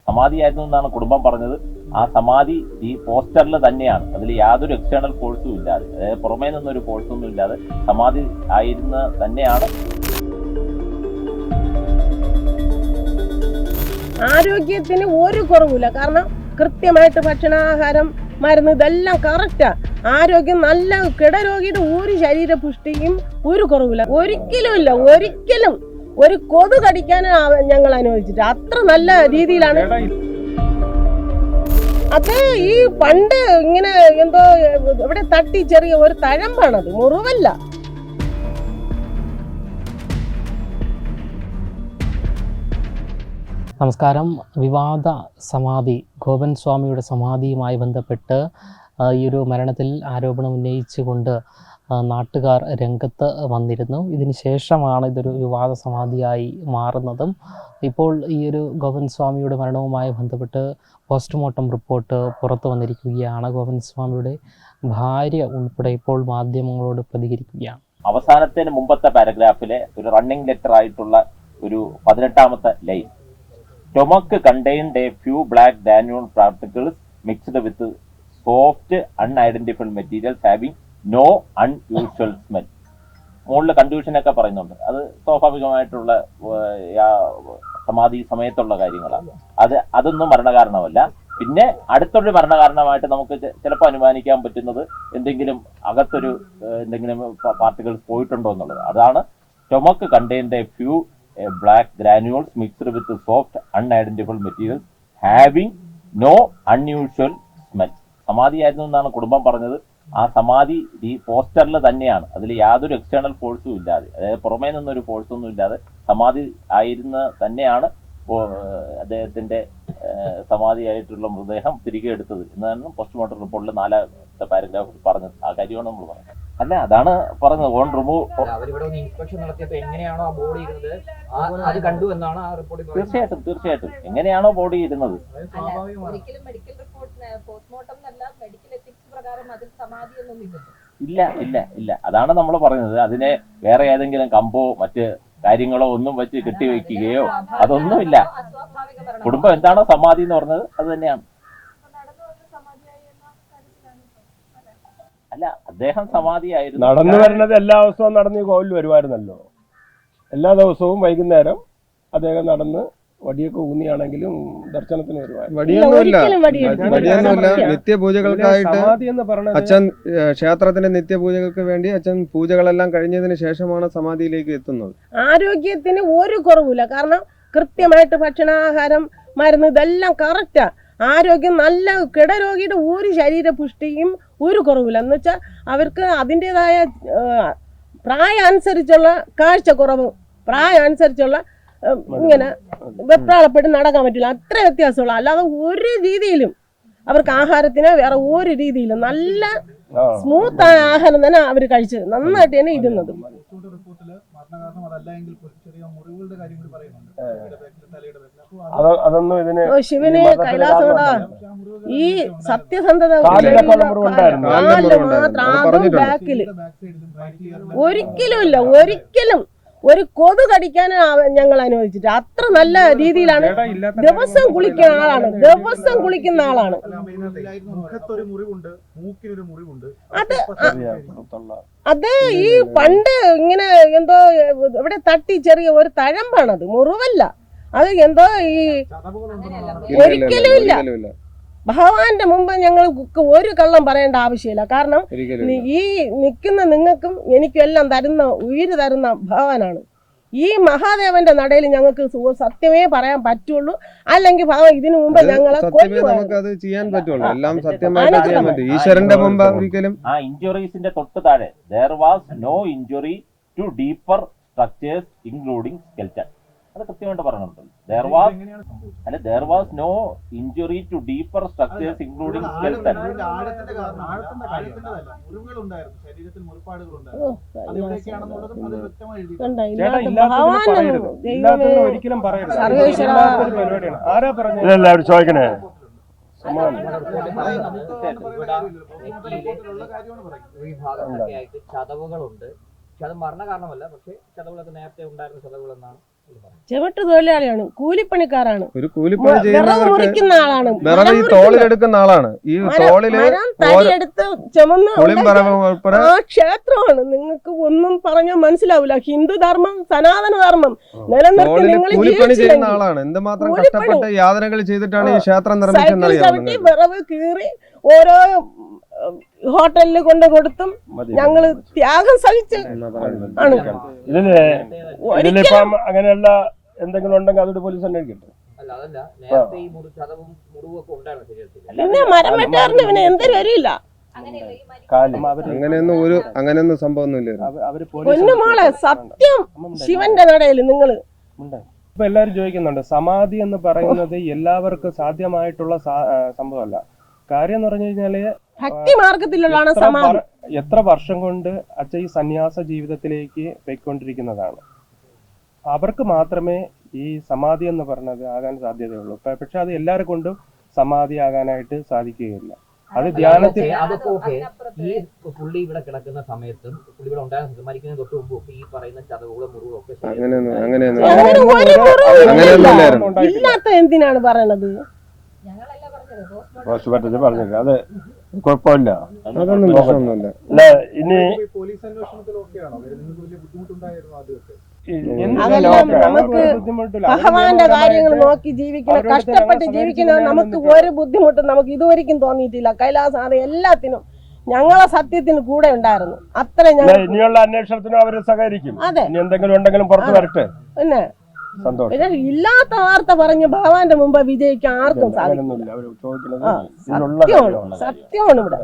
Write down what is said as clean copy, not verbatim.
സമാധിയായിരുന്നു എന്നാണ് കുടുംബം പറഞ്ഞത്. ആ സമാധി ഈ പോസ്റ്ററിൽ തന്നെയാണ്, അതിൽ യാതൊരു എക്സ്റ്റേണൽ ഫോഴ്സും ഇല്ലാതെ, അതായത് പുറമേ നിന്നൊരു ഫോഴ്സൊന്നും ഇല്ലാതെ സമാധി ആയിരുന്ന തന്നെയാണ്. ആരോഗ്യത്തിന് ഒരു കുറവില്ല. കാരണം കൃത്യമായിട്ട് ഭക്ഷണാഹാരം, മരുന്ന് ഇതെല്ലാം കറക്റ്റാ. ആരോഗ്യം നല്ല, കിടരോഗിയുടെ ഒരു ശരീരപുഷ്ടിയും ഒരു കുറവില്ല, ഒരിക്കലും ഇല്ല. ഒരിക്കലും ഒരു കൊതു കടിക്കാൻ ഞങ്ങൾ അനുവദിച്ചിട്ട് അത്ര നല്ല രീതിയിലാണ്. അത് ഈ പണ്ട് ഇങ്ങനെ എന്തോ ഇവിടെ തട്ടി ചെറിയ ഒരു തഴമ്പാണത്, മുറിവല്ല. നമസ്കാരം. വിവാദ സമാധി ഗോപൻ സ്വാമിയുടെ സമാധിയുമായി ബന്ധപ്പെട്ട് ഈ ഒരു മരണത്തിൽ ആരോപണം ഉന്നയിച്ചുകൊണ്ട് നാട്ടുകാർ രംഗത്ത് വന്നിരുന്നു. ഇതിന് ശേഷമാണ് ഇതൊരു വിവാദ സമാധിയായി മാറുന്നതും. ഇപ്പോൾ ഈ ഒരു ഗോപൻ സ്വാമിയുടെ മരണവുമായി ബന്ധപ്പെട്ട് പോസ്റ്റ്മോർട്ടം റിപ്പോർട്ട് പുറത്തു വന്നിരിക്കുകയാണ്. ഗോപൻ സ്വാമിയുടെ ഭാര്യ ഉൾപ്പെടെ ഇപ്പോൾ മാധ്യമങ്ങളോട് പ്രതികരിക്കുകയാണ്. അവസാനത്തിന് മുമ്പത്തെ പാരഗ്രാഫിലെ ഒരു റണ്ണിംഗ് ലെറ്റർ ആയിട്ടുള്ള ഒരു 18ാമത്തെ line, stomach contained a few black granule particles mixed with soft unidentified materials having no unusual smell. മുകളിൽ കൺഫ്യൂഷനൊക്കെ പറയുന്നുണ്ട്. അത് സ്വാഭാവികമായിട്ടുള്ള സമാധി സമയത്തുള്ള കാര്യങ്ങളാണ്. അതൊന്നും മരണകാരണമല്ല. പിന്നെ അടുത്തൊരു മരണകാരണമായിട്ട് നമുക്ക് ചിലപ്പോൾ അനുമാനിക്കാൻ പറ്റുന്നത് എന്തെങ്കിലും അകത്തൊരു എന്തെങ്കിലും പാർട്ടിക്കിൾസ് പോയിട്ടുണ്ടോ എന്നുള്ളത്. അതാണ് stomach contained a few black granules mixed with soft unidentified materials having no unusual smell. സമാധിയായിരുന്നു എന്നാണ് കുടുംബം പറഞ്ഞത്. ആ സമാധി ഈ പോസ്റ്ററിൽ തന്നെയാണ്, അതിൽ യാതൊരു എക്സ്റ്റേണൽ ഫോഴ്സും ഇല്ലാതെ, അതായത് പുറമേ നിന്നൊരു ഫോഴ്സൊന്നും ഇല്ലാതെ സമാധി ആയിരുന്ന തന്നെയാണ് അദ്ദേഹത്തിന്റെ സമാധിയായിട്ടുള്ള മൃതദേഹം തിരികെ എടുത്തത് എന്നാണ് പോസ്റ്റ്മോർട്ടം റിപ്പോർട്ടിൽ 4ാമത്തെ പാരഗ്രാഫിൽ പറഞ്ഞത്. ആ കാര്യമാണ് നമ്മൾ പറഞ്ഞത്. അല്ല, അതാണ് പറഞ്ഞത്. ഓൺ റിമൂവ് തീർച്ചയായിട്ടും എങ്ങനെയാണോ ബോഡി ഇരുന്നത്. ഇല്ല അതാണ് നമ്മൾ പറയുന്നത്. അതിനെ വേറെ ഏതെങ്കിലും കമ്പോ മറ്റ് കാര്യങ്ങളോ ഒന്നും വെച്ച് കെട്ടിവെക്കുകയോ അതൊന്നുമില്ല. കുടുംബം എന്താണോ സമാധി എന്ന് പറഞ്ഞത് അത് തന്നെയാണ്. അല്ല, അദ്ദേഹം സമാധിയായിരുന്നു. നടന്നു വരുന്നത് എല്ലാ ദിവസവും നടന്ന് കോവിൽ വരുമായിരുന്നല്ലോ. എല്ലാ ദിവസവും വൈകുന്നേരം അദ്ദേഹം നടന്ന് വടിയൊക്കെ ഊന്നിയാണെങ്കിലും ദർശനത്തിന് വടിയൊന്നുമില്ല. നിത്യപൂജകൾക്കായിട്ട് അച്ഛൻ ക്ഷേത്രത്തിന്റെ നിത്യപൂജകൾക്ക് വേണ്ടി അച്ഛൻ പൂജകളെല്ലാം കഴിഞ്ഞതിന് ശേഷമാണ് സമാധിയിലേക്ക് എത്തുന്നത്. ആരോഗ്യത്തിന് ഒരു കുറവില്ല. കാരണം കൃത്യമായിട്ട് ഭക്ഷണാഹാരം, മരുന്ന് ഇതെല്ലാം കറക്റ്റാ. ആരോഗ്യം നല്ല, കിടരോഗിയുടെ ഒരു ശരീരപുഷ്ടിയും ഒരു കുറവില്ല. എന്ന് വെച്ചാൽ അവർക്ക് അതിൻ്റെതായ പ്രായം അനുസരിച്ചുള്ള കാഴ്ചക്കുറവ്, പ്രായം അനുസരിച്ചുള്ള ഇങ്ങനെ വെപ്രാളപ്പെട്ട് നടക്കാൻ പറ്റില്ല, അത്ര വ്യത്യാസമുള്ള. അല്ലാതെ ഒരു രീതിയിലും അവർക്ക് ആഹാരത്തിന് വേറെ ഒരു രീതിയിലും നല്ല സ്മൂത്തായ ആഹാരം തന്നെ അവർ കഴിച്ചത്, നന്നായിട്ട് തന്നെ ഇരുന്നത്. ശിവന് കൈലാസോട ഈ സത്യസന്ധത മാത്രം ബാക്കില് ഒരിക്കലും ഒരു കൊതു കടിക്കാൻ ഞങ്ങൾ അനുവദിച്ചിട്ട് അത്ര നല്ല രീതിയിലാണ്. ദിവസം കുളിക്കുന്ന ആളാണ്. അത് ഈ പണ്ട് ഇങ്ങനെ എന്തോ ഇവിടെ തട്ടി ചെറിയ ഒരു തഴമ്പാണത്, മുറിവല്ല. അത് എന്തോ ഈ ഒരിക്കലും ഇല്ല. ഭഗവാന്റെ മുമ്പ് ഞങ്ങൾക്ക് ഒരു കള്ളം പറയേണ്ട ആവശ്യമില്ല. കാരണം ഈ നിൽക്കുന്ന നിങ്ങൾക്കും എനിക്കും എല്ലാം തരുന്ന, ഉയിര് തരുന്ന ഭഗവാനാണ്. ഈ മഹാദേവന്റെ നടയിൽ ഞങ്ങൾക്ക് സത്യമേ പറയാൻ പറ്റുള്ളൂ. അല്ലെങ്കിൽ ഭഗവാൻ ഇതിനു മുമ്പ് ഞങ്ങളെ ഈശ്വരന്റെ മുമ്പ് ഒരിക്കലും. ആ ഇഞ്ചുറീസിന്റെ തൊട്ട് താഴെ there was no injury to deeper structures including skeleton. അത് കൃത്യമായിട്ട് പറഞ്ഞിട്ടുണ്ട്. there was no injury to deeper structures including skeleton. ഒരിക്കലും പറയരുത്. ആരാ പറഞ്ഞത്? എല്ലാവരും ചോദിക്കണേ. ചതവുകളുണ്ട്. പക്ഷെ അത് മരണ കാരണമല്ല. പക്ഷെ ചതവുകളൊക്കെ നേരത്തെ ഉണ്ടായിരുന്ന ചതവുകൾ എന്നാണ് ചെവിട്ട് തൊഴിലാളിയാണ്, കൂലിപ്പണിക്കാരാണ്, ഒരു കൂലിപ്പണി വിറക് ചെയ്യുന്നവർക്ക് മുറിക്കുന്ന ആളാണ്, വിറക് ഈ തോളിലെടുക്കുന്ന ആളാണ്. ഈ തോളില് മരം തടിയെടുത്ത് ചുമന്ന് പുളിയും പറവും ഉൾപ്പെടെ ആ ക്ഷേത്രമാണ്. നിങ്ങൾക്ക് ഒന്നും പറഞ്ഞാൽ മനസ്സിലാവില്ല. ഹിന്ദു ധർമ്മം, സനാതന ധർമ്മം നിലനിർത്തി തോളില് നിങ്ങൾ കൂലിപ്പണി ചെയ്യുന്ന ജീവിച്ചില്ലെങ്കിൽ ആളാണ്. എന്തുമാത്രം കൂലിപ്പണി. കഷ്ടപ്പെട്ട് യാതനകൾ ചെയ്തിട്ടാണ് ഈ ക്ഷേത്രം സൈക്കിൾ നിർമ്മിച്ചെന്നറിയാം ചവിട്ടി വിറവ് കീറി ഓരോ ഹോട്ടലിൽ കൊണ്ട് കൊടുത്തും ഞങ്ങള് ത്യാഗം സഹിച്ച് ആണ്. ഇതിലിപ്പം അങ്ങനെയുള്ള എന്തെങ്കിലും ഉണ്ടെങ്കിൽ അതൊരു പോലീസ് അന്വേഷിക്കട്ടെ. പിന്നെ മരം വെട്ടാറിന് പിന്നെ എന്തൊരു വരില്ല. അങ്ങനെയൊന്നും സംഭവമൊന്നുമില്ല. പൊന്നു മോളെ, സത്യം ശിവന്റെ നടയില് നിങ്ങള് ഇപ്പൊ എല്ലാരും ചോദിക്കുന്നുണ്ട്, സമാധി എന്ന് പറയുന്നത് എല്ലാവർക്കും സാധ്യമായിട്ടുള്ള സംഭവമല്ല. കാര്യം എന്ന് പറഞ്ഞു കഴിഞ്ഞാല് ഭക്തി മാർഗത്തിലുള്ളതാണ് സമാധി. എത്ര വർഷം കൊണ്ട് അച്ഛൻ ഈ സന്യാസ ജീവിതത്തിലേക്ക് പോയിക്കൊണ്ടിരിക്കുന്നതാണ്. അവർക്ക് മാത്രമേ ഈ സമാധി എന്ന് പറഞ്ഞത് ആകാൻ സാധ്യതയുള്ളൂ. പക്ഷെ അത് എല്ലാവരെ കൊണ്ടും സമാധി ആകാനായിട്ട് സാധിക്കുകയില്ല. അത് ധ്യാനത്തിൽ ഈ പുള്ളി ഇവിടെ കിടക്കുന്ന സമയത്തും പുള്ളി ഇവിടെ ഉണ്ടാകുന്ന മരിക്കുന്നതിന് തൊട്ട് മുമ്പ് ഈ പറയുന്ന ചതവുകളും മുറിവും ഒക്കെ ഇല്ലാത്ത എന്തിനാണ് പറയണത്? പോസ്റ്റ്മോർട്ടത്തിൽ പറഞ്ഞില്ല, അത് കുഴപ്പമില്ല. അതൊന്നും പ്രശ്നമൊന്നുമില്ല. ഇനി അതെല്ലാം നമുക്ക് ഭഗവാന്റെ കാര്യങ്ങൾ നോക്കി ജീവിക്കണം, കഷ്ടപ്പെട്ട് ജീവിക്കണം. നമുക്ക് ഒരു ബുദ്ധിമുട്ടും നമുക്ക് ഇതുവരെയും തോന്നിയിട്ടില്ല. കൈലാസാദ എല്ലാത്തിനും ഞങ്ങളെ സത്യത്തിന് കൂടെ ഉണ്ടായിരുന്നു. അത്ര ഇനിയുള്ള അന്വേഷണത്തിനും അവര് സഹകരിക്കും. അതെ, ഇനി എന്തെങ്കിലും ഉണ്ടെങ്കിലും പുറത്തു വരട്ടെ. പിന്നെ സന്തോഷം. പിന്നെ ഇല്ലാത്ത വാർത്ത പറഞ്ഞ് ഭഗവാന്റെ മുമ്പ് വിജയിക്കാൻ ആർക്കും സാധിക്കും. അവര് ചോദിക്കുന്നത് സത്യമാണ്, സത്യമാണ് ഇവിടെ.